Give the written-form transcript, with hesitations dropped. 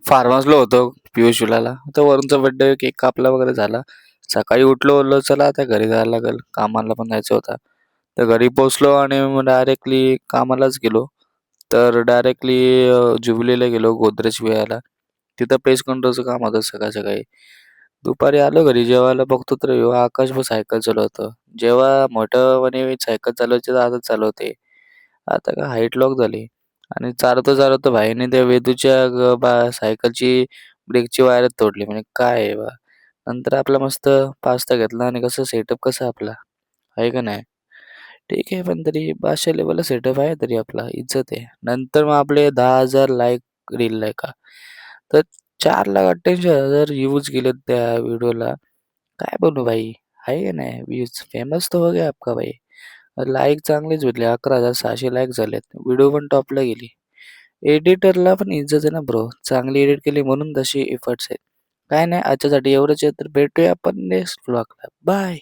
Form हाऊसला होतो पियुष विलाला. तर वरूनचा birthday cake कापला वगैरे झाला. सकाळी उठलो बोललो चला आता घरी जायला लागेल. कामाला पण जायचं होता. तर घरी पोहोचलो आणि मग डायरेक्टली कामालाच गेलो. तर डायरेक्टली जुबिलीला गेलो गोदरेज घ्यायला. तिथं पेस्ट कंट्रोलचं काम होतं सकाळी-सकाळी. दुपारी आलो घरी जेवायला बघतो तर ह्यो आकाश पण सायकल चालवतो. जेव्हा मोठेपणी सायकल चालवायची आदत चालू होते. आता काय हाईट लॉक झाली आणि चालवता-चालवता भाईने त्या वेदूच्या सायकलची ब्रेकची वायरच तोडली. म्हणजे काय आहे बा. नंतर आपला मस्त पास्ता घेतला आणि कसं सेटअप कसा आपला, आहे का नाही? ठीक आहे, पण तरी बादशहा लेव्हलला सेटअप आहे तरी आपला, इज्जत आहे. नंतर मग आपले 10,000 लाईक रीलला आहे का. तर 4,88,000 व्ह्यूज गेलेत त्या व्हिडिओला. काय बोलू भाई, आहे का नाही व्ह्यूज? फेमस तो हो गया आपका भाई. लाईक चांगलेच भेटले. 11,600 लाईक झालेत. व्हिडिओ पण टॉपला गेली. एडिटरला पण इज्जत आहे ना ब्रो. चांगली एडिट केली म्हणून तशी एफर्ट्स आहेत. काय नाही आजच्यासाठी एवढंच आहे. तर भेटूया आपण नेक्स्ट व्लॉगला. बाय.